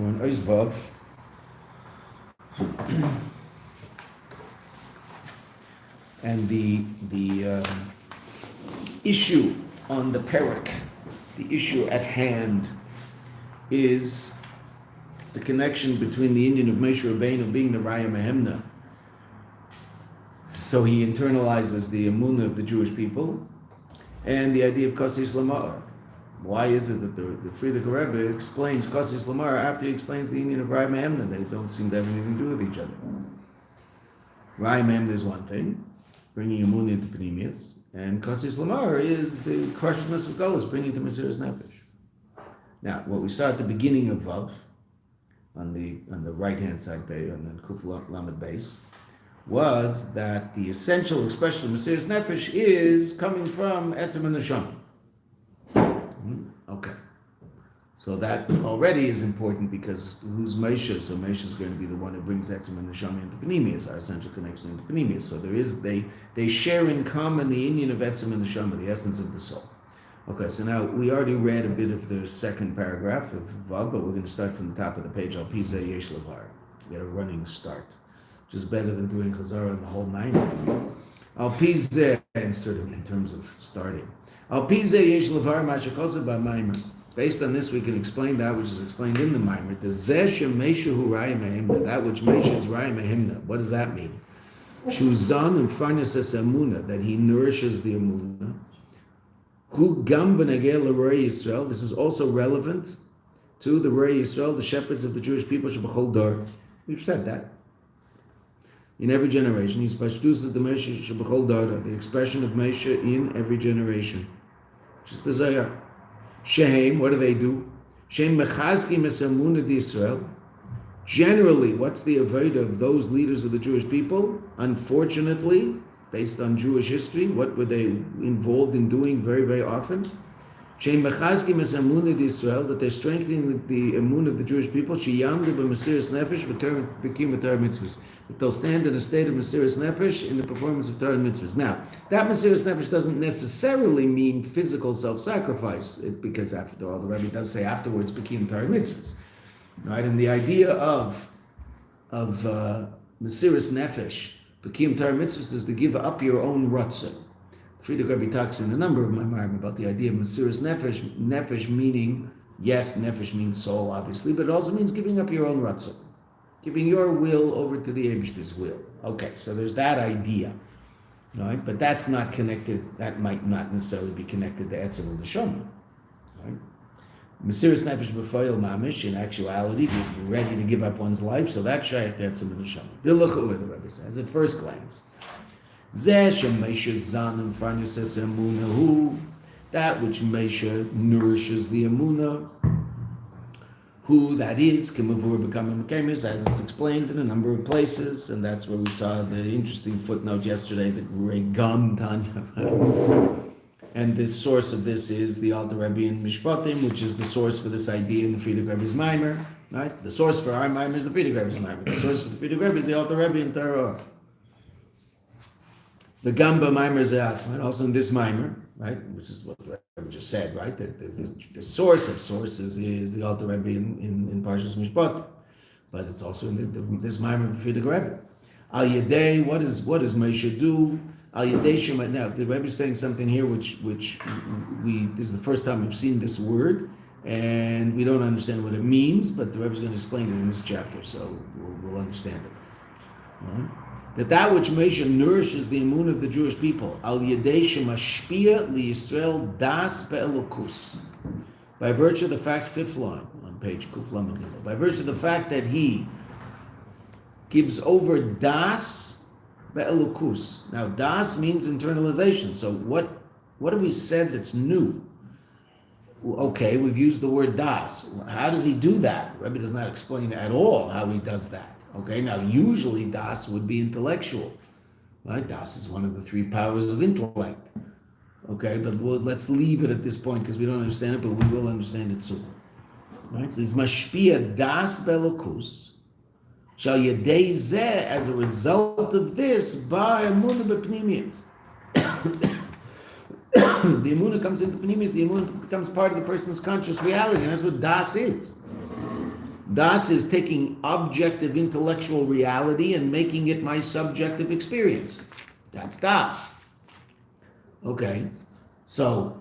we're on Ois Vav. And the issue on the Perek, the issue at hand, is the connection between the Indian of Moshe Rabbeinu being the Raya Mehemna. So he internalizes the emunah of the Jewish people, and the idea of Kosis Lamar. Why is it that the Frierdiker Rebbe explains Kosis Lamar after he explains the Indian of Raya Mehemna? They don't seem to have anything to do with each other. Raya Mehemna is one thing, bringing emunah into Pneumius, and Kosis Lamar is the crushedness of Golos, bringing to Mesiras Nefesh. Now, what we saw at the beginning of Vav, on the right-hand side page, on the Kuf Lamed base, was that the essential expression of Mesiras Nefesh is coming from Etzem and Neshama. Okay. So that already is important because who's Moshe? So Moshe is going to be the one who brings Etzem and Neshama into Pneumius, our essential connection into Pneumius. So they share in common the union of Etzem and Neshama, the essence of the soul. Okay, so now we already read a bit of the second paragraph of Vav, but we're going to start from the top of the page. Al Pizeh Yesh Levar, to get a running start, which is better than doing Chazara and the whole nine. Al Pizeh, in terms of starting. Al Pizeh Yesh Levar Mashakosa Ba Maimer. Based on this, we can explain that which is explained in the Maimer. The Zeh Shem Meshu Raya Mehimna, that which Meshu is Raya Mehimna. What does that mean? Shuzan and Farnas Es Emunah, that he nourishes the Emunah. Hu Gam B'Nagel L'Rei Yisrael. This is also relevant to the Rei Yisrael, the shepherds of the Jewish people. Shebachol Dor. We've said that. In every generation, he's Pashtus the Moshe Shebachol Dor, the expression of Moshe in every generation, which is the Zohar. Shehem, what do? Shem Mechazkim Es Emunah D'Yisrael. Generally, what's the avodah of those leaders of the Jewish people? Unfortunately, based on Jewish history, what were they involved in doing very, very often? That they're strengthening the emunah of the Jewish people. That they'll stand in a state of Mesiras Nefesh in the performance of Torah and mitzvahs. Now, that Mesiras Nefesh doesn't necessarily mean physical self-sacrifice, because after all, the Rebbe does say afterwards, Bekim Torah and mitzvahs. Right? And the idea of Mesiras Nefesh, Bekim Torah mitzvahs, is to give up your own ratzon. Frierdiker Rebbe talks in a number of Maimarim about the idea of Mesiras Nefesh. Nefesh meaning, yes, Nefesh means soul, obviously, but it also means giving up your own ratzon, giving your will over to the Eibishter's will. Okay, so there's that idea, right? But that's not connected. That might not necessarily be connected to Etzem and Neshama, right? Mesiras Nefesh b'foil mamish, in actuality, be ready to give up one's life, so that's shaykh to Etzem and Neshama. Diluchu, the Rebbe says, at first glance. Zeh shem Moshe zanim farnus es emunah hu, that which Moshe nourishes the emunah, who that is, k'mavur b'kama mekaymis, as it's explained in a number of places, and that's where we saw the interesting footnote yesterday, the Regam Tanya. And the source of this is the Alter Rebbe in Mishpatim, which is the source for this idea in the Frierdiker Rebbe's Maimer, right? The source for our Maimer is the Frierdiker Rebbe's Maimer. The source for the Frierdiker Rebbe is the Alter Rebbe in Torah. The Gamba Maimer Ze'atzma, and also in this Maimer, right, which is what the Rebbe just said, right, that the source of sources is the Alter Rebbe in Parshas Mishpatim, but it's also in this Maimer of the Frierdiker Rebbe. Al Yedei, what does Moshe do? Al Yedei Shema. Now, the Rebbe is saying something here which this is the first time we've seen this word, and we don't understand what it means, but the Rebbe is going to explain it in this chapter, so we'll understand it. All right? That which Moshe nourishes the emunah of the Jewish people, al yedei shemashpia liyisrael das be'elokus, by virtue of the fact, fifth line on page Kuf Lamed Gimel, by virtue of the fact that he gives over das be'elokus. Now, das means internalization. So what have we said that's new? Okay, we've used the word das. How does he do that? The Rebbe does not explain at all how he does that. Okay, now usually das would be intellectual, right? Das is one of the three powers of intellect. Okay, but let's leave it at this point because we don't understand it, but we will understand it soon. Right? So it's mashpia das belokus, shall yedei zeh, as a result of this, ba emunah b'pnimius. The emunah comes into pnimius, the emunah becomes part of the person's conscious reality, and that's what das is. Das is taking objective intellectual reality and making it my subjective experience. That's das. Okay, so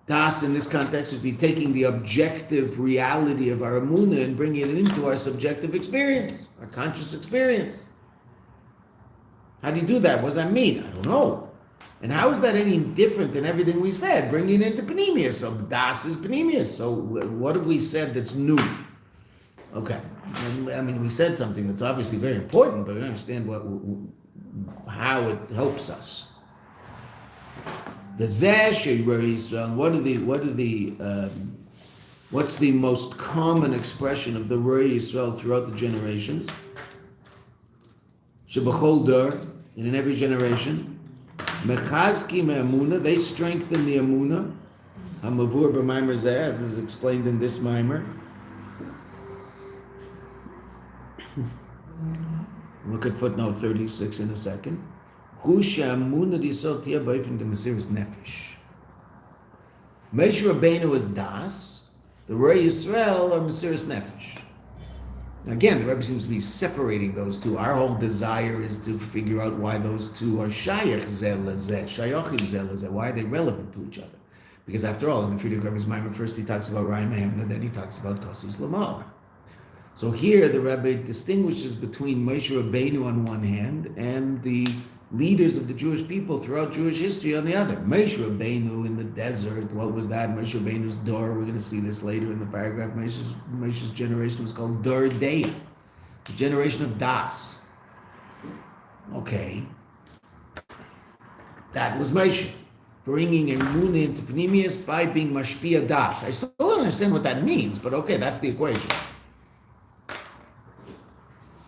das in this context would be taking the objective reality of our emunah and bringing it into our subjective experience, our conscious experience. How do you do that? What does that mean? I don't know. And how is that any different than everything we said? Bringing it into Panemius. So das is Panemius. So what have we said that's new? Okay. I mean, we said something that's obviously very important, but we don't understand how it helps us. The what's the most common expression of the Rei Yisrael throughout the generations? Shebachol dar, and in every generation, mechazki me'amuna, they strengthen the amuna. Hamavur b'maimer zeh, as is explained in this maimer. Look at footnote 36 in a second. Hu she'amuna d'Yisrael tiyeh b'ofen d'mesiras nefesh. Moshe Rabbeinu is das. The Rei Yisrael are mesiras nefesh. Again, the Rebbe seems to be separating those two. Our whole desire is to figure out why those two are shayach zeh lezeh, shayochim zeh lezeh. Why are they relevant to each other? Because after all, in the Friedrich Rebbe's Maimer, first he talks about Raya Mehemna, then he talks about Kosis Lamar. So here the Rebbe distinguishes between Moshe Rabbeinu on one hand and the leaders of the Jewish people throughout Jewish history on the other. Moshe Rabbeinu in the desert, what was that? Moshe Rabbeinu's door, we're going to see this later in the paragraph. Moshe's generation was called Dor Deya, the generation of Das. Okay. That was Moshe, bringing emunah into Panemius by being Mashpia Das. I still don't understand what that means, but okay, that's the equation.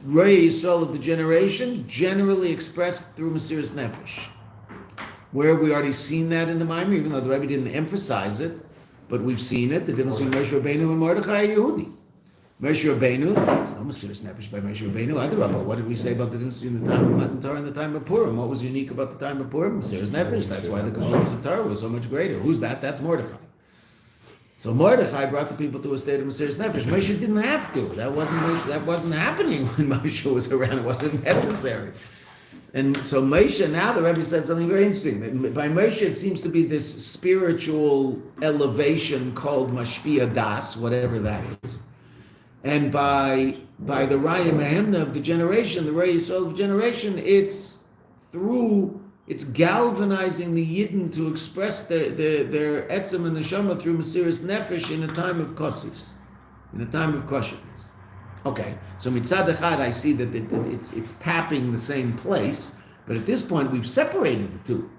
Rei Yisrael of the generation, generally expressed through Mesiras Nefesh. Where have we already seen that in the Maimer, even though the Rebbe didn't emphasize it, but we've seen it, the difference between Moshe Rabbeinu and Mordechai Yehudi. Moshe Rabbeinu, there's no Mesiras Nefesh by Moshe Rabbeinu. Adrabah, what did we say about the difference between the time of Matan Torah and the time of Purim? What was unique about the time of Purim? Mesiras Nefesh, that's why the Kabbalah Torah was so much greater. Who's that? That's Mordechai. So Mordechai brought the people to a state of Mesiras Nefesh. Moshe didn't have to. That wasn't happening when Moshe was around. It wasn't necessary. And so Moshe, now the Rebbe said something very interesting. By Moshe, it seems to be this spiritual elevation called Mashpia Das, whatever that is. And by the Raya Mehemna of the generation, the Rei Yisrael of the generation, it's galvanizing the Yidden to express their etzem and neshama through Mesiras Nefesh in a time of kosis, in a time of kosher's. Okay, so mitzad echad, I see that it's tapping the same place, but at this point we've separated the two.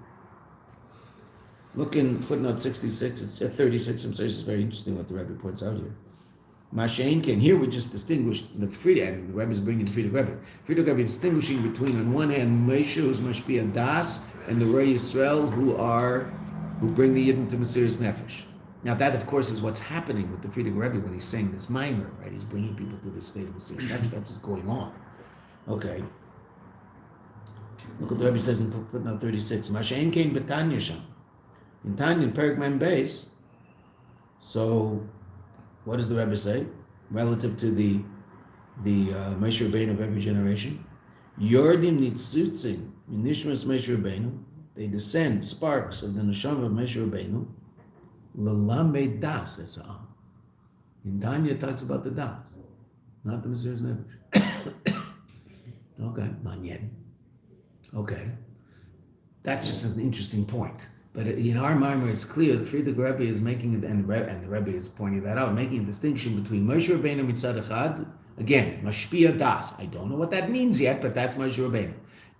Look in footnote 66, it's at 36. I'm sorry, it's very interesting what the Rebbe points out here. Mashain Ken, here we just distinguished the Friedrich, and the Rebbe is bringing the Friedrich Rebbe. Friedrich Rebbe is distinguishing between, on one hand, Moshe, who's Mashpia Das, and the Rei Yisrael, who bring the Yidden to Mesiras Nefesh. Now that, of course, is what's happening with the Friedrich Rebbe when he's saying this Maimer, right? He's bringing people to this state of Mesiras Nefesh. That's what's going on. Okay. Look what the Rebbe says in footnote 36. Mashain Ken Betanya Sham. In Tanya, in Perek Mem Beis. So, what does the Rebbe say relative to the Moshe Rabbeinu of every generation? Yordim nitzutzim minishmas Moshe Rabbeinu. They descend sparks of the neshama of Moshe Rabbeinu. L'lamed das esa'am. In Tanya it talks about the das, not the Mesiras Nefesh. Okay, manyen. Okay, that's just an interesting point. But in our Maimer, it's clear the Friedrich Rebbe is making it, and the Rebbe is pointing that out, making a distinction between Moshe Rabbeinu mitzad echad, again, Mashpia Das. I don't know what that means yet, but that's Moshe Rabbeinu.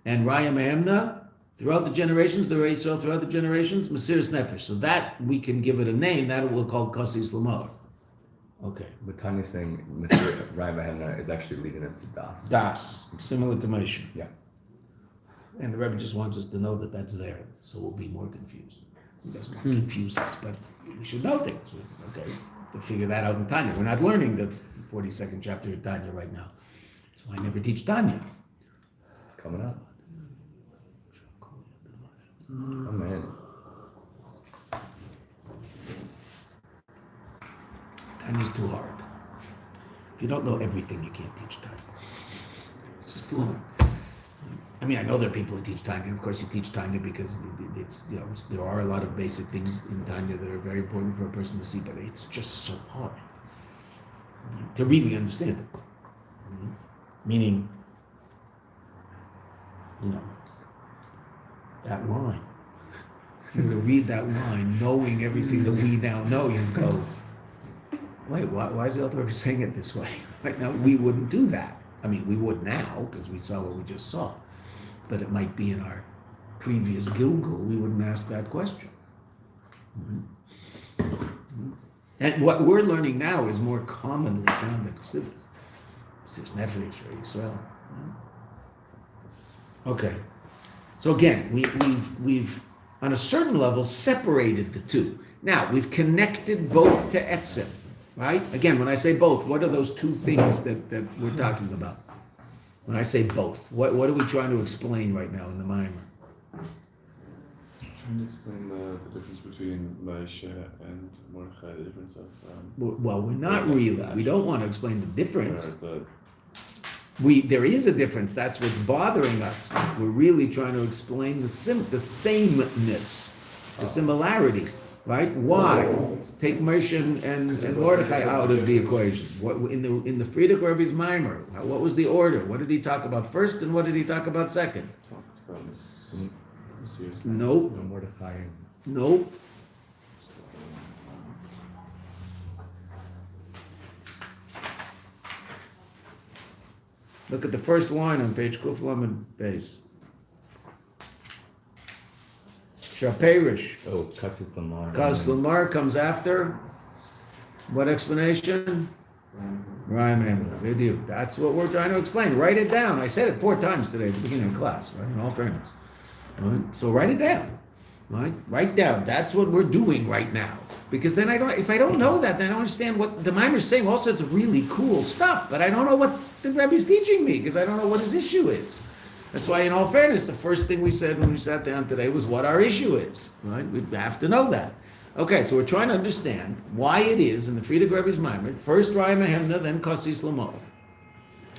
And Raya Mehemna, throughout the generations, the Rei Yisrael throughout the generations, Mesiras Nefesh. So that, we can give it a name, that we'll call Kosis Lamar. Okay. But Tanya's saying Mr. Raya Mehemna is actually leading up to Das. Das, similar to Moshe. Yeah. And the Rebbe just wants us to know that that's there, so we'll be more confused. He doesn't want to confuse us, but we should know things. Okay, to figure that out in Tanya. We're not learning the 42nd chapter of Tanya right now, so I never teach Tanya. Coming up. Oh man. Tanya's too hard. If you don't know everything, you can't teach Tanya. It's just too hard. I mean, I know there are people who teach Tanya. Of course, you teach Tanya because it's, there are a lot of basic things in Tanya that are very important for a person to see, but it's just so hard to really understand it. Meaning, that line. You're going to read that line knowing everything that we now know, you go, wait, why is the Alter Rebbe saying it this way? Right now, we wouldn't do that. I mean, we would now, because we saw what we just saw. But it might be in our previous Gilgul, we wouldn't ask that question. And what we're learning now is more commonly found in Chassidus. Chassidus Nefesh or Yisrael. Okay. So again, we've on a certain level separated the two. Now, we've connected both to etzem, right? Again, when I say both, what are those two things that we're talking about? When I say both, what are we trying to explain right now in the Maimer? Trying to explain the difference between Moshe and Mordechai, the difference of... Well, we're not really. We don't want to explain the difference. The There is a difference. That's what's bothering us. We're really trying to explain the sameness, the similarity, right? Why? Take Moshe and Mordechai out of the equation. What in the Friedrich Rebbe's Maimer? What was the order? What did he talk about first, and what did he talk about second? talked about Messiah's Nope. No mortifying. Nope. Look at the first line on page Kuf Lamed Beis. Shaperish. Oh, Kassis Lamar. Kas Lamar comes after. What explanation? Ryan, with you. That's what we're trying to explain. Write it down. I said it 4 times today at the beginning of class, right? In all fairness. Right? So write it down. Right? Write down. That's what we're doing right now. Because then if I don't know that, then I don't understand what the Maimer is saying. All sorts of really cool stuff, but I don't know what the Rebbe's teaching me because I don't know what his issue is. That's why, in all fairness, the first thing we said when we sat down today was what our issue is. Right? We have to know that. Okay, so we're trying to understand why it is in the Friedrich Rebbe's Maimer, first Raya Mehemna, then Kassis Lamar.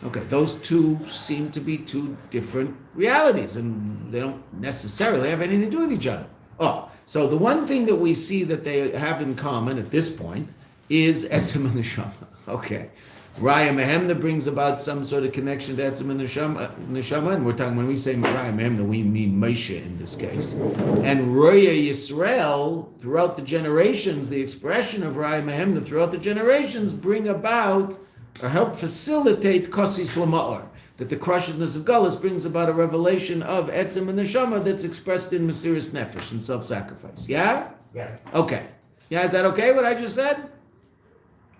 Okay, those two seem to be two different realities, and they don't necessarily have anything to do with each other. Oh, so the one thing that we see that they have in common at this point is Etzem and Neshama. Okay. Raya Mehemna brings about some sort of connection to Etzem and Neshama, and we're talking, when we say Raya Mehemna, we mean Moshe in this case. And Roya Yisrael, throughout the generations, the expression of Raya Mehemna throughout the generations bring about, or help facilitate Kassis Lama'ar, that the crushedness of Gullus brings about a revelation of Etzem and Neshama that's expressed in Mesiras Nefesh, in self-sacrifice. Yeah? Yeah. Okay. Yeah, is that okay what I just said?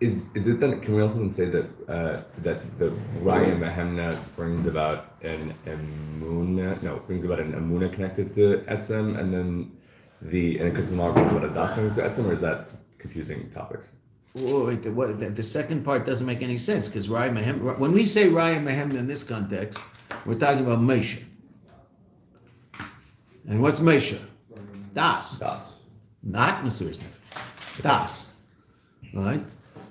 Is it then? Can we also then say that that the Raya Mehemna brings about an emuna? No, brings about an emuna connected to Etzem, and then and Kassis Lamar brings about a das connected to Etzem, or is that confusing topics? Wait, the second part doesn't make any sense because Raya Mehemna. When we say Raya Mehemna in this context, we're talking about Moshe. And what's Moshe? Das. Das. Not Mesiras Nefesh. Das. Right?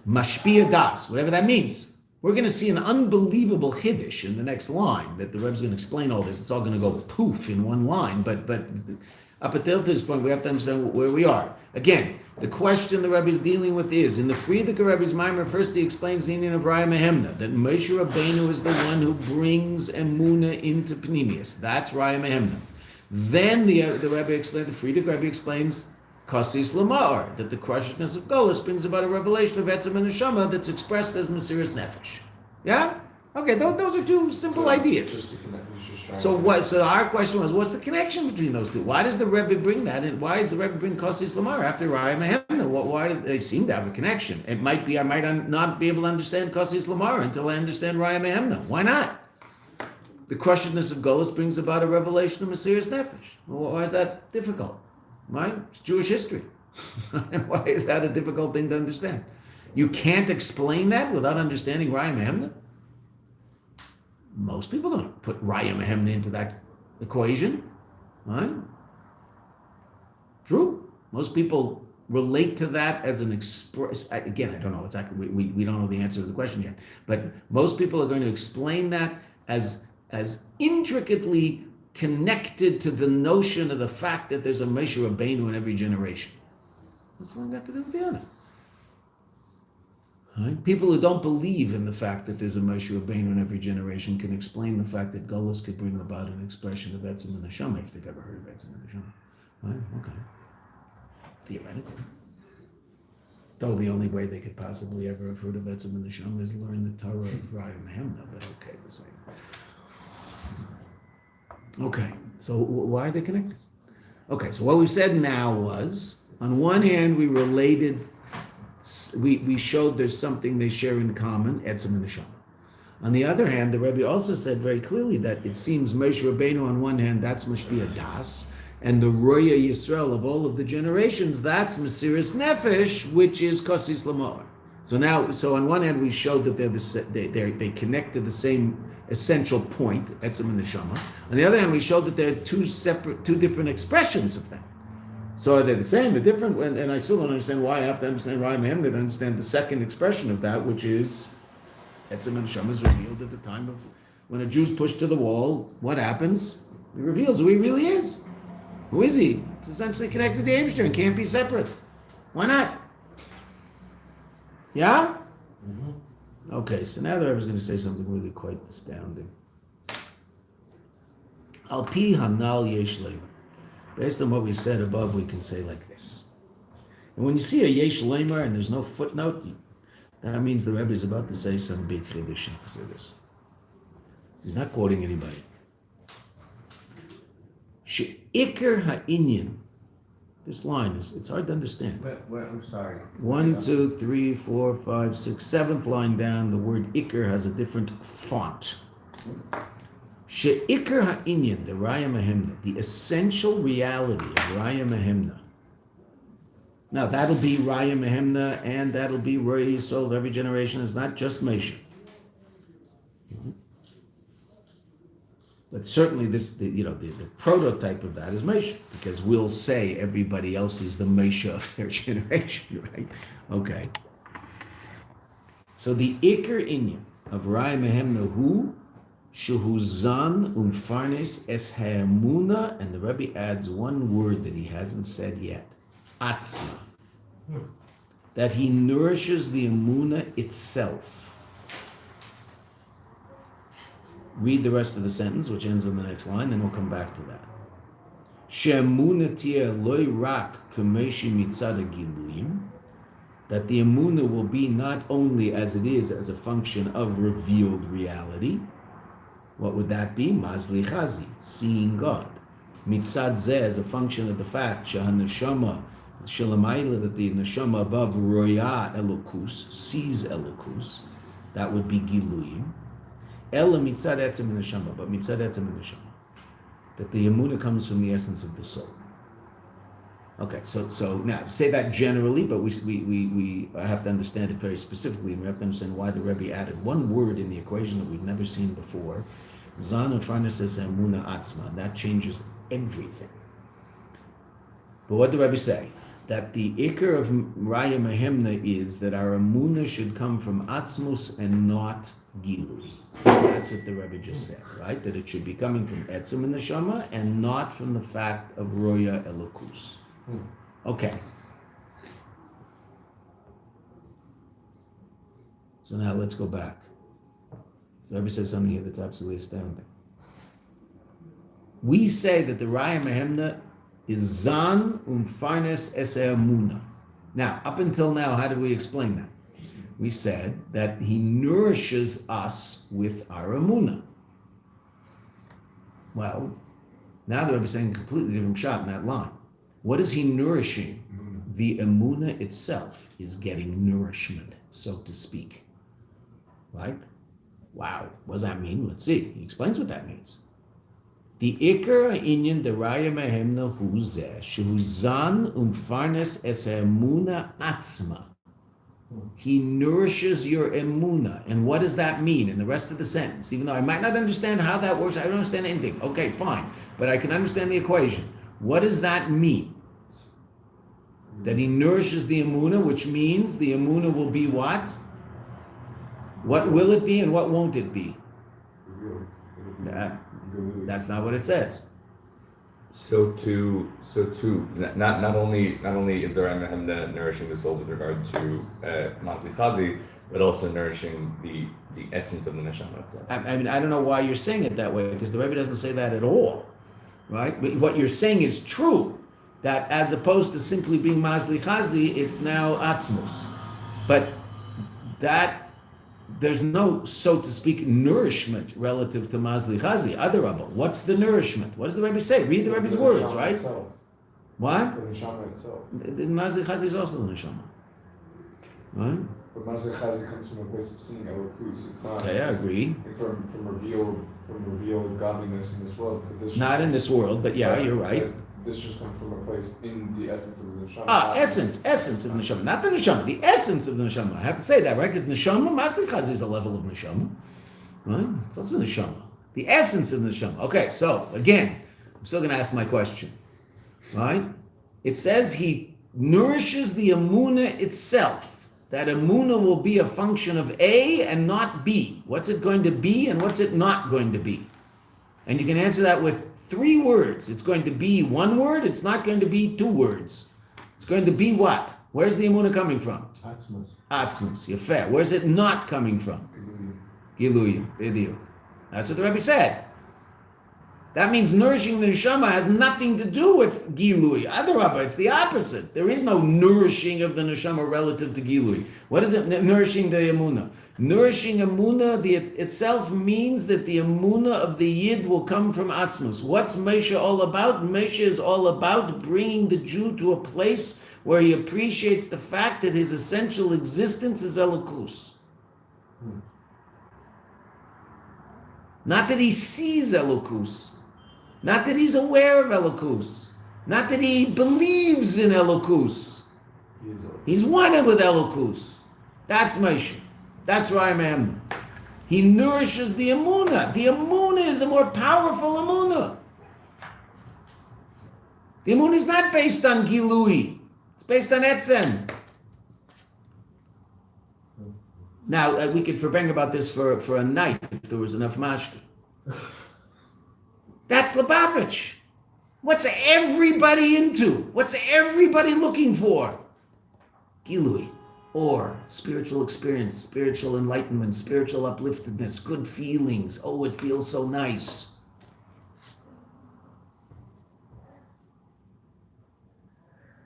Mashpia Das, whatever that means. We're going to see an unbelievable Hiddush in the next line that the Rebbe's going to explain all this. It's all going to go poof in one line, but up until this point, we have to understand where we are. Again, the question the Rebbe is dealing with is, in the Friedrich Rebbe's Maimer, first he explains the meaning of Raya Mehemna, that Moshe Rabbeinu is the one who brings Emuna into Pnimius. That's Raya Mehemna. Then the Rebbe explains, the Friedrich Rebbe explains Kassis Lamar, that the crushedness of Gullus brings about a revelation of Etzem and Neshama that's expressed as Mesiras Nefesh. Yeah? Okay, those are two simple ideas. So our question was, what's the connection between those two? Why does the Rebbe bring that? And why does the Rebbe bring Kassis Lamar after Raya Mehemna? Why do they seem to have a connection? It might be I might not be able to understand Kassis Lamar until I understand Raya Mehemna. Why not? The crushedness of Gullus brings about a revelation of Mesiras Nefesh. Well, why is that difficult? Right? It's Jewish history. Why is that a difficult thing to understand? You can't explain that without understanding Raya Mehemna. Most people don't put Raya Mehemna into that equation. Right? True. Most people relate to that as an express. Again, I don't know exactly. We don't know the answer to the question yet. But most people are going to explain that as intricately connected to the notion of the fact that there's a Moshe Rabbeinu in every generation. What's one got to do with the other? Right? People who don't believe in the fact that there's a Moshe Rabbeinu in every generation can explain the fact that Golos could bring about an expression of Etzem and Neshama, if they've ever heard of Etzem and Neshama. Right? Okay. Theoretically. Though the only way they could possibly ever have heard of Etzem and Neshama is learn the Torah of Raya Mehemna, but okay, the same. Okay, so why are they connected? Okay, so what we said now was, on one hand, we showed there's something they share in common, Etzem and Neshama. On the other hand, the Rebbe also said very clearly that it seems Moshe Rabbeinu on one hand, that's Mashpia Das, and the Roya Yisrael of all of the generations, that's Mesiris Nefesh, which is Kosis Lamor. So on one hand, we showed that they connect to the same essential point, Etzem and Neshama. On the other hand, we showed that there are two different expressions of that. So are they the same? They're different, and I still don't understand why I have to understand Raya Mehemna to understand the second expression of that, which is Etzem and Neshama is revealed at the time of when a Jew's pushed to the wall. What happens? He reveals who he really is. Who is he? It's essentially connected to Eibster and can't be separate. Why not? Yeah? Mm-hmm. Okay, so now the Rebbe is going to say something really quite astounding. Al pi hanal yesh leimer. Based on what we said above, we can say like this. And when you see a yesh leimer and there's no footnote, that means the Rebbe is about to say some big chiddush for this. He's not quoting anybody. She'ikar ha'inyan. This line it's hard to understand. I'm sorry. 1, 2, 3, 4, 5, 6, 7th line down, the word ikar has a different font. She'ikar ha'inyan, the Raya Mehemna, the essential reality of Raya Mehemna. Now that'll be Raya Mehemna and that'll be Roya Yisrael of every generation. It's not just Moshe. But certainly the prototype of that is Moshe, because we'll say everybody else is the Moshe of their generation, right? Okay. So the Iker Inyan of Raya Mehemna Hu Shehu Zan Umfarnes Es Ha'emuna, and the Rebbe adds one word that he hasn't said yet, Atzma. That he nourishes the Emuna itself. Read the rest of the sentence, which ends on the next line, then we'll come back to that. She'emuna tia loy rak kumeshi mitzad giluyim, that the emuna will be not only as it is as a function of revealed reality. What would that be? Mazli chazi, seeing God. Mitzad zeh as a function of the fact shehaneshama shelamayla, that the neshama above roya elokus, sees elokus. That would be giluyim. Ela mitzad etzem neshama, but mitzad etzem neshama, that the emuna comes from the essence of the soul. Okay, so now say that generally, but we have to understand it very specifically, and we have to understand why the Rebbe added one word in the equation that we've never seen before, zan ufarnes es emuna atzma. That changes everything. But what did the Rebbe say? That the ikar of Raya Mehemna is that our emuna should come from atzmus and not Gilui. That's what the Rebbe just said, right? That it should be coming from Etzem and Neshama and not from the fact of Roya Elokus. Okay. So now let's go back. So the Rebbe says something here that's absolutely astounding. We say that the Raya Mehemna is Zan Umfarnes Ese'amuna. Now, up until now, how did we explain that? We said that he nourishes us with our emuna. Well, now the Rebbe is saying a completely different shot in that line. What is he nourishing? The emuna itself is getting nourishment, so to speak. Right? Wow. What does that mean? Let's see. He explains what that means. The ikar inyan the Raya Mehemna hu zeh shehu zan umfarnes es emuna atzma. He nourishes your emuna. And what does that mean in the rest of the sentence? Even though I might not understand how that works, I don't understand anything. Okay, fine. But I can understand the equation. What does that mean? That he nourishes the emunah, which means the emunah will be what? What will it be and what won't it be? That's not what it says. So not only is there Emehemna nourishing the soul with regard to Mazli Chazi, but also nourishing the essence of the neshama itself. I mean, I don't know why you're saying it that way, because the Rebbe doesn't say that at all, right? But what you're saying is true, that as opposed to simply being Mazli Chazi, it's now Atzmus. But that, there's no, so to speak, nourishment relative to Mazli Chazi. Adarabah, what's the nourishment? What does the Rebbe say? Read the Rebbe's words, right? Itself. What? The neshama itself. The Mazli Chazi is also the neshama, right? But Mazli Chazi comes from a place of seeing elokus. It's not. Okay, I agree. From revealed godliness in this world. But this Not in this world, but yeah, you're right. But this just comes from a place in the essence of the neshama. Essence of the neshama, not the neshama, the essence of the neshama. I have to say that, right? Because neshama, Mazli Chazi is a level of neshama, right? It's also neshama, the essence of the neshama. Okay, so again, I'm still going to ask my question, right? It says he nourishes the emunah itself. That emunah will be a function of A and not B. What's it going to be and what's it not going to be? And you can answer that with 3 words. It's going to be 1 word. It's not going to be 2 words. It's going to be what? Where's the emunah coming from? Atzmus. You're fair. Where's it not coming from? Giluyim. B'diuk. That's what the Rebbe said. That means nourishing the neshama has nothing to do with gilui. Adarabah, it's the opposite. There is no nourishing of the neshama relative to gilui. What is it nourishing the emunah? Nourishing emunah itself means that the emunah of the yid will come from atzmus. What's Moshe all about? Moshe is all about bringing the Jew to a place where he appreciates the fact that his essential existence is elokus. Not that he sees elokus. Not that he's aware of elokus. Not that he believes in elokus. He's one with elokus. That's Moshe. That's why I'm Emna. He nourishes the emunah. The emunah is a more powerful emunah. The emunah is not based on gilui. It's based on etzem. Now, we could bang about this for a night if there was enough mashke. That's Lubavitch. What's everybody into? What's everybody looking for? Gilui, or spiritual experience, spiritual enlightenment, spiritual upliftedness, good feelings. Oh, it feels so nice.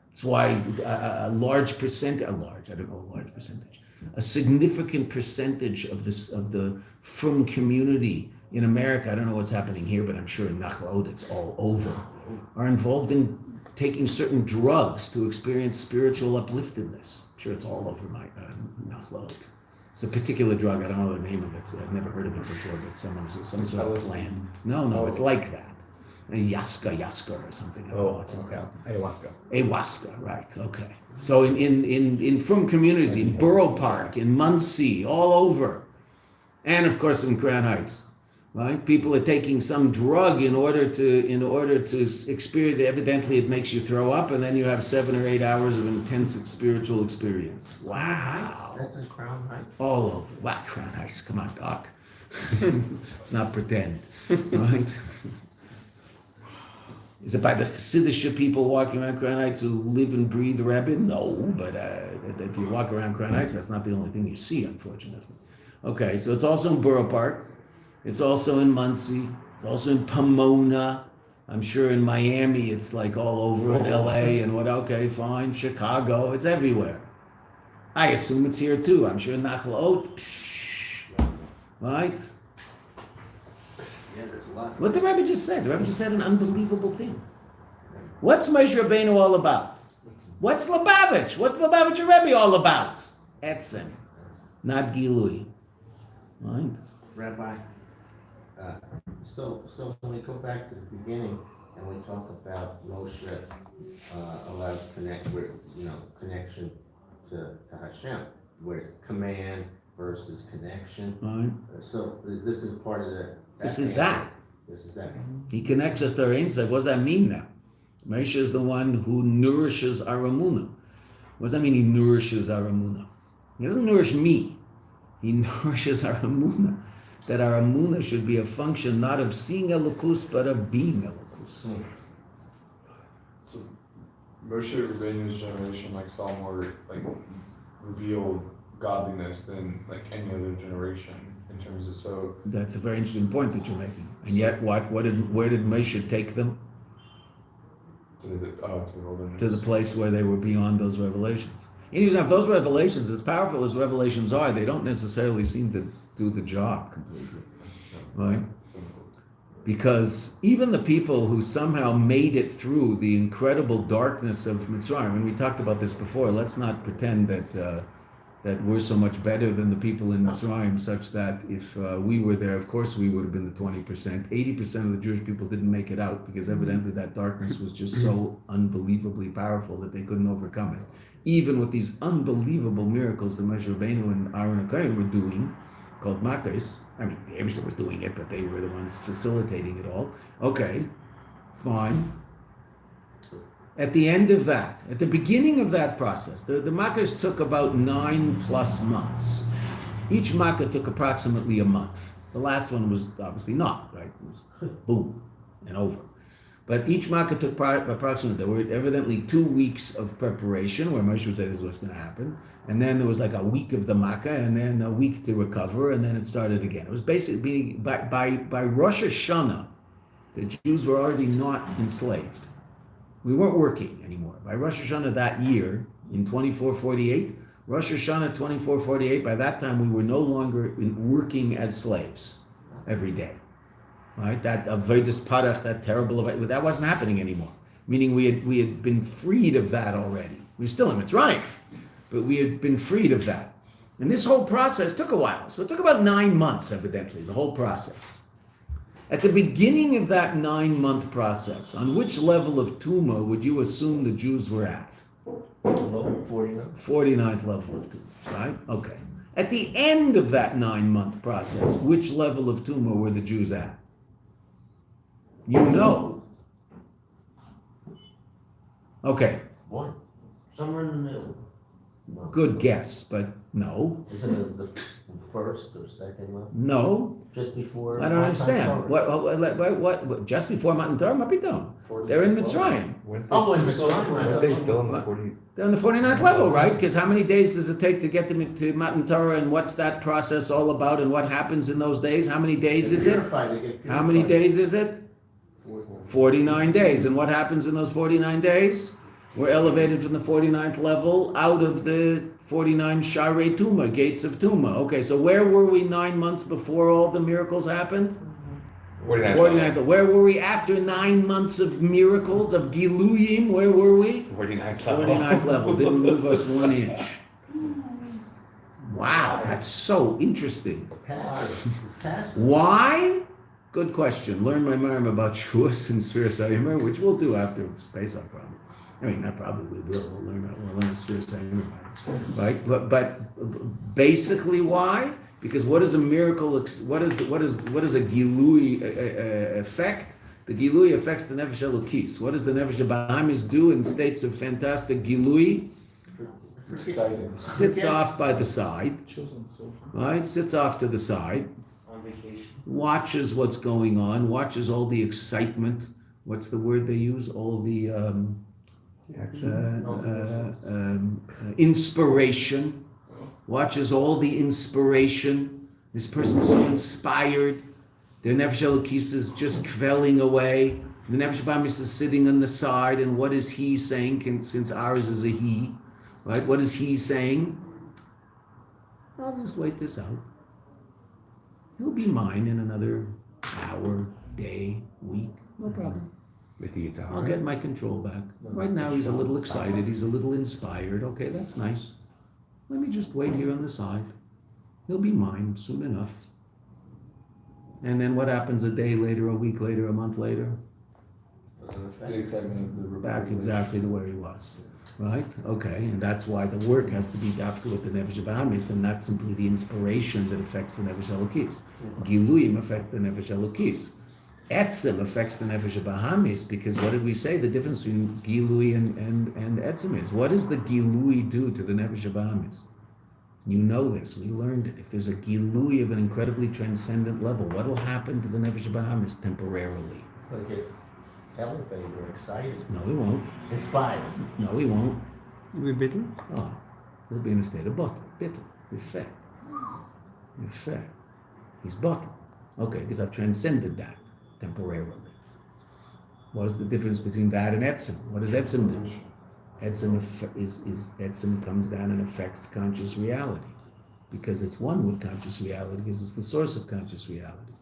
That's why a significant percentage of the frum community in America, I don't know what's happening here, but I'm sure in Nachlaot it's all over, are involved in taking certain drugs to experience spiritual upliftedness. I'm sure it's all over my Nachlaot. It's a particular drug, I don't know the name of it. I've never heard of it before, but some sort of plant. No, it's like that. Yaska or something. I don't know what's okay. Ayahuasca, right, okay. So in frum communities, in Borough Park, in Muncie, all over, and of course in Crown Heights, right? People are taking some drug in order to experience. Evidently, it makes you throw up, and then you have 7 or 8 hours of intense spiritual experience. Wow, that's in Crown Heights. All over. Wow, Crown Heights. Come on, Doc. Let's not pretend, right? Is it by the Chassidus people walking around Crown Heights who live and breathe rabbin? No, but if you walk around Crown Heights, that's not the only thing you see, unfortunately. Okay, so it's also in Borough Park. It's also in Muncie. It's also in Pomona. I'm sure in Miami, it's like all over in LA and what, okay, fine. Chicago, it's everywhere. I assume it's here too. I'm sure in Nachlaot, right? Yeah, there's a lot. What the Rabbi just said. The Rabbi just said an unbelievable thing. What's Moshe Rabbeinu all about? What's Lubavitch? What's Lubavitch Rebbe all about? Etzem, not Gilui. Right? Rabbi, so when we go back to the beginning and we talk about Moshe allows connection to Hashem, where it's command versus connection. Right. So this is part of the. This is that. He connects us to our Ein Sof. What does that mean now? Moshe is the one who nourishes our emunah. What does that mean? He nourishes our emunah. He doesn't nourish me. He nourishes our emunah. That our emunah should be a function not of seeing elokus, but of being elokus. So Moshe Rabbeinu's generation saw more revealed godliness than any other generation in terms of so. That's a very interesting point that you're making. And yet, where did Moshe take them? To the wilderness. To the place where they were beyond those revelations. And even if those revelations, as powerful as revelations are, they don't necessarily seem to do the job completely, right? Because even the people who somehow made it through the incredible darkness of Mitzrayim, and we talked about this before, let's not pretend that we're so much better than the people in Mitzrayim, such that if we were there, of course we would have been the 20%. 80% of the Jewish people didn't make it out because evidently that darkness was just so unbelievably powerful that they couldn't overcome it. Even with these unbelievable miracles that Moshe Rabbeinu and Aaron and Kohen were doing, called Makos, I mean, everyone was doing it, but they were the ones facilitating it all. Okay, fine. At the end of that, at the beginning of that process, the Makos took about 9+ months. Each Makkah took approximately a month. The last one was obviously not, right? It was boom and over. But each Makkah took approximately, there were evidently 2 weeks of preparation where Moshe would say this is what's going to happen. And then there was a week of the Makkah and then a week to recover and then it started again. It was basically, by Rosh Hashanah, the Jews were already not enslaved. We weren't working anymore. By Rosh Hashanah that year, in 2448, Rosh Hashanah 2448, by that time we were no longer working as slaves every day. Right? That Avodas Parach, that terrible, that wasn't happening anymore. Meaning we had been freed of that already. We were still in Mitzrayim, but we had been freed of that. And this whole process took a while. So it took about 9 months, evidently, the whole process. At the beginning of that 9-month process, on which level of Tumah would you assume the Jews were at? 49th level of Tumah, right? Okay. At the end of that 9-month process, which level of Tumah were the Jews at? You know. Okay. One. Somewhere in the middle. No. Good guess, but no. Isn't it the first or second level? No. Just before? I don't understand. What? Just before Matan Torah? Mapitón. They're in Mitzrayim. Oh, in Mitzrayim. Weren't they still in the 40? They're on the 49th level, right? Because how many days does it take to get to Matan Torah, and what's that process all about, and what happens in those days? How many days is it? How many days is it? 49 days. And what happens in those 49 days? We're elevated from the 49th level out of the 49 Sharei Tumah, gates of Tumah. Okay, so where were we 9 months before all the miracles happened? 49th. Where were we after 9 months of miracles, of Giluyim? Where were we? 49th level. 49th level. Didn't move us 1 inch. Wow, that's so interesting. Passive. Why? Good question. Learn my mind about Shavuos and Sfiras HaYomer, which we'll do after Pesach probably. I mean, not probably we will. We'll learn Sfiras HaYomer, right? But basically, why? Because what is a miracle? What is a Gilui effect? The Gilui affects the Nefesh Elokis. What does the Nefesh Bahamis do in states of fantastic Gilui? It's exciting. Sits off by the side, Chills on the sofa. right? Sits off to the side. On vacation. Watches what's going on. Watches all the excitement. What's the word they use? All the inspiration. Watches all the inspiration. This person's so inspired. Their Nefesh Elokis is just kvelling away. The Nefesh Bahamis is sitting on the side, and what is he saying? Since ours is a he, right? What is he saying? I'll just wait this out. He'll be mine in another hour, day, week. No problem. I'll get my control back. Right now he's a little excited. He's a little inspired. Okay, that's nice. Let me just wait here on the side. He'll be mine soon enough. And then what happens a day later, a week later, a month later? The excitement of the Back exactly to where he was. Right? Okay, and that's why the work has to be dafka with the Nefesh Bahamis, and not simply the inspiration that affects the Nefesh Elokis. Giluyim affect the Nefesh Elokis. etzem affects the nefesh bahamis, because what did we say? The difference between gilui and etzem is, what does the gilui do to the nefesh bahamis? You know this. We learned it. If there's a gilui of an incredibly transcendent level, what will happen to the nefesh bahamis temporarily? Like it elevated or excited, No, he won't. inspired. No, he won't. We're bitten? Oh, he'll be in a state of bittul. Yefeh. Yefeh. He's bottom. Okay, because I've transcended that temporarily. What is the difference between that and etzem? What does etzem do? Etzem comes down and affects conscious reality, because it's one with conscious reality, because it's the source of conscious reality.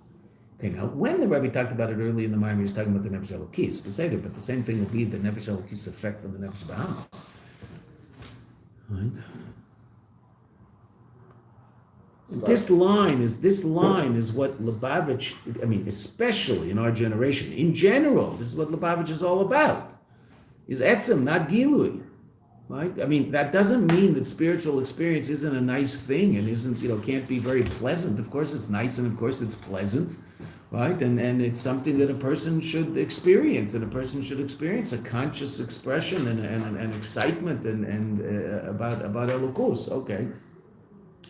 Okay, now when the Rebbe talked about it early in the Maimon, he was talking about the nefesh elokis, but the same thing will be the nefesh elokis effect on the nefesh bahamis. Right? This line is what Lubavitch, I mean, especially in our generation, in general, this is what Lubavitch is all about. Is etzem, not gilui. Right? I mean, that doesn't mean that spiritual experience isn't a nice thing and isn't, can't be very pleasant. Of course it's nice and of course it's pleasant, right? And it's something that a person should experience, and a person should experience a conscious expression and excitement and about Elokus. Okay.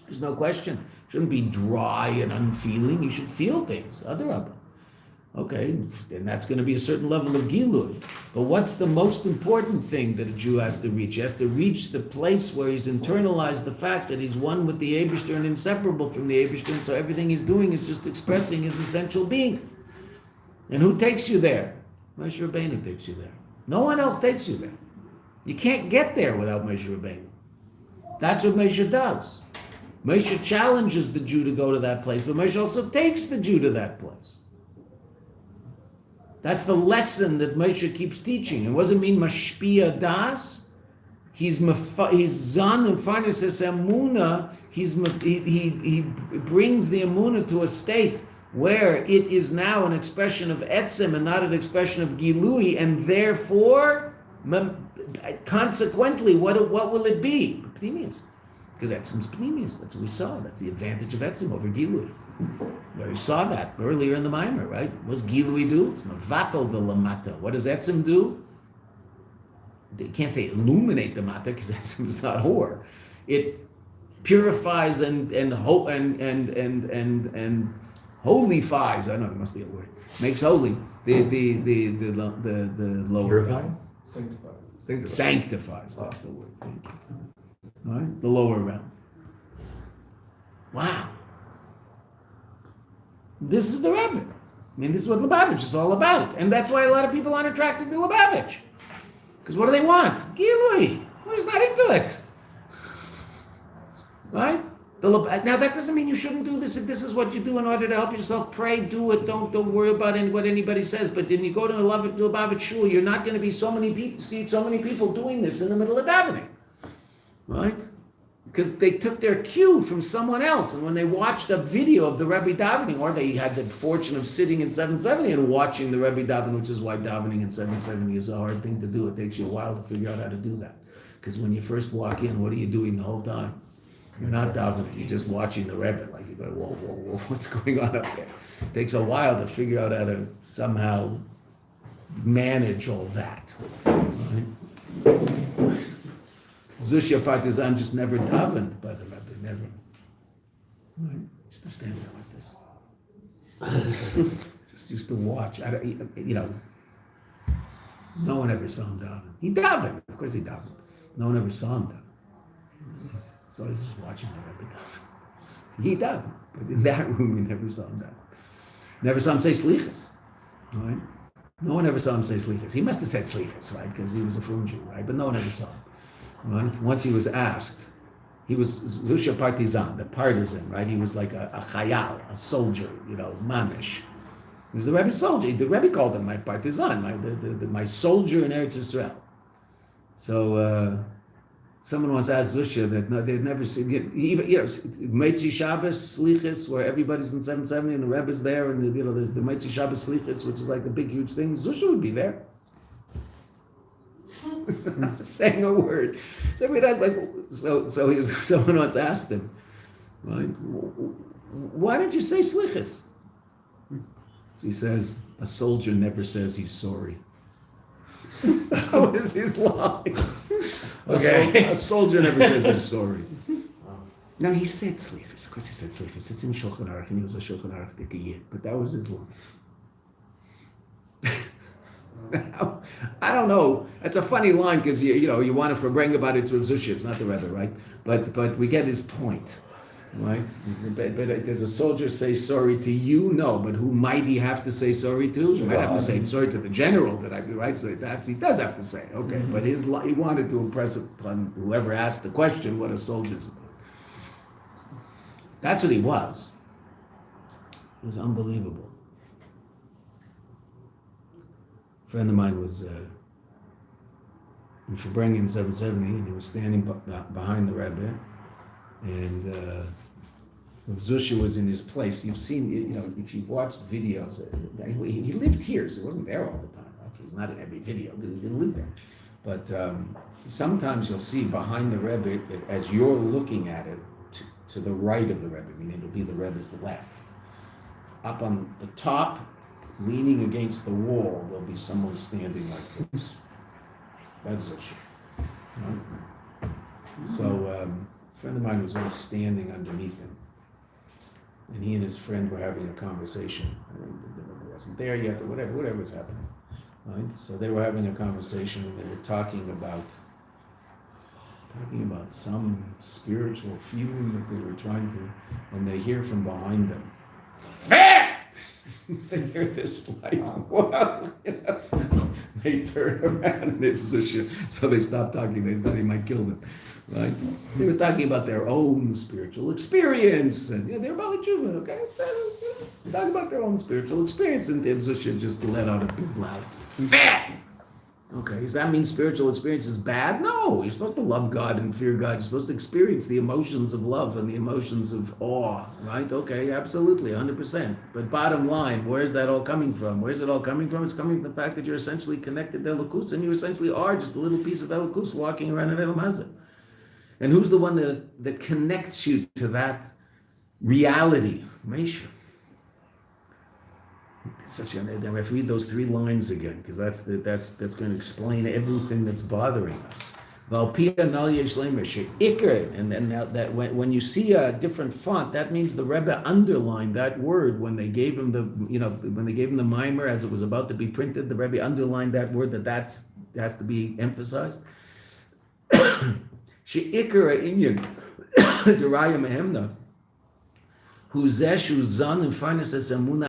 There's no question. It shouldn't be dry and unfeeling. You should feel things. Adarabah. Okay, and that's going to be a certain level of gilui. But what's the most important thing that a Jew has to reach? He has to reach the place where he's internalized the fact that he's one with the Eibishter and inseparable from the Eibishter, and so everything he's doing is just expressing his essential being. And who takes you there? Moshe Rabbeinu takes you there. No one else takes you there. You can't get there without Moshe Rabbeinu. That's what Moshe does. Moshe challenges the Jew to go to that place, but Moshe also takes the Jew to that place. That's the lesson that Moshe keeps teaching. And what does it mean, mashpia das? He's zan and farneses emuna. He brings the emuna to a state where it is now an expression of etzem and not an expression of gilui, and therefore, consequently, what will it be? Pnimius. Because etzem's pnimius. That's what we saw. That's the advantage of etzem over gilui. We already saw that earlier in the Maimer, right? What does Gilui do? It's mavatal the lamata. What does Etzem do? You can't say illuminate the mata, because Etzem is not hor. It purifies and holifies. I don't know, there must be a word. Makes holy the lower Purifies? Sanctified. Sanctifies. That's the word. Thank you. All right, the lower realm. Wow. This is the Rebbe. I mean, this is what Lubavitch is all about. And that's why a lot of people aren't attracted to Lubavitch. Because what do they want? Gilui. Well, he's not into it. Right? Now, that doesn't mean you shouldn't do this. If this is what you do in order to help yourself pray, do it. Don't worry about what anybody says. But when you go to Lubavitch shul, you're not going to be see so many people doing this in the middle of davening. Right? Because they took their cue from someone else, and when they watched a video of the Rebbe davening, or they had the fortune of sitting in 770 and watching the Rebbe davening, which is why davening in 770 is a hard thing to do. It takes you a while to figure out how to do that. Because when you first walk in, what are you doing the whole time? You're not davening, you're just watching the Rebbe. Like you go, whoa, what's going on up there? It takes a while to figure out how to somehow manage all that. Right? Zushya Partizan just never davened by the Rebbe, never. Right? Used to stand there like this. Just used to watch. No one ever saw him daven. He davened, of course he davened. No one ever saw him daven. So I was just watching the Rebbe daven. He davened, but in that room you never saw him daven. Never saw him say slichas, right? No one ever saw him say slichas. He must have said slichas, right? Because he was a frum Jew, right? But no one ever saw him. Right? Once he was asked, he was Zusha Partizan, the partisan, right? He was like a chayal, a soldier, mamish. He was the Rebbe's soldier. The Rebbe called him my partisan, my soldier in Eretz Yisrael. So someone once asked Zusha that they'd never seen, Meitzi Shabbos Slichus, where everybody's in 770 and the Rebbe's there, and there's the Meitzi Shabbos Slichus, which is like a big, huge thing. Zusha would be there. Saying a word. So someone once asked him, right, why don't you say slichas? So he says, a soldier never says he's sorry. That was his line. A soldier never says he's sorry. Now he said slichus. Of course he said slichus. It's in Shulchan Aruch, and he was a Shulchan Aruch Dikayit. But that was his line. Now, I don't know. It's a funny line because you want to bring about it to Zushi. It's not the Rebbe, right? But we get his point, right? But does a soldier say sorry to you? No. But who might he have to say sorry to? He might have to say sorry to the general that I be right. So that he does have to say, okay. But he wanted to impress upon whoever asked the question what a soldier's about. That's what he was. It was unbelievable. A friend of mine was in Fabrengen in 770, and he was standing behind the Rebbe, and Zusha was in his place. You've seen, if you've watched videos, he lived here, so he wasn't there all the time. Right? So he's not in every video because he didn't live there. But sometimes you'll see behind the Rebbe, as you're looking at it, to the right of the Rebbe, meaning it'll be the Rebbe's left. Up on the top, leaning against the wall, there'll be someone standing like this. That's Zusha. Right? So a friend of mine was always standing underneath him. And he and his friend were having a conversation. I wasn't there yet, or whatever was happening. Right? So they were having a conversation, and they were talking about some spiritual feeling that they were trying to, and they hear from behind them, fat! They hear this like, wow, They turn around and it's Zusha. So they stopped talking. They thought he might kill them. Right? They were talking about their own spiritual experience. And they're about Tshuva, okay? Talking about their own spiritual experience. And Zusha just let out a big loud, fat! Okay, does that mean spiritual experience is bad? No, you're supposed to love God and fear God. You're supposed to experience the emotions of love and the emotions of awe, right? Okay, absolutely, 100%. But bottom line, where's that all coming from? Where's it all coming from? It's coming from the fact that you're essentially connected to Elokus, and you essentially are just a little piece of Elokus walking around in Elam Hazeh. And who's the one that connects you to that reality? Mesha. If we read those 3 lines again, because that's going to explain everything that's bothering us. And then that when you see a different font, that means the Rebbe underlined that word when they gave him the mimer as it was about to be printed. The Rebbe underlined that word that has to be emphasized. She'ikra inyan deraya mehemna, hu zeshu zan in farnes es emuna.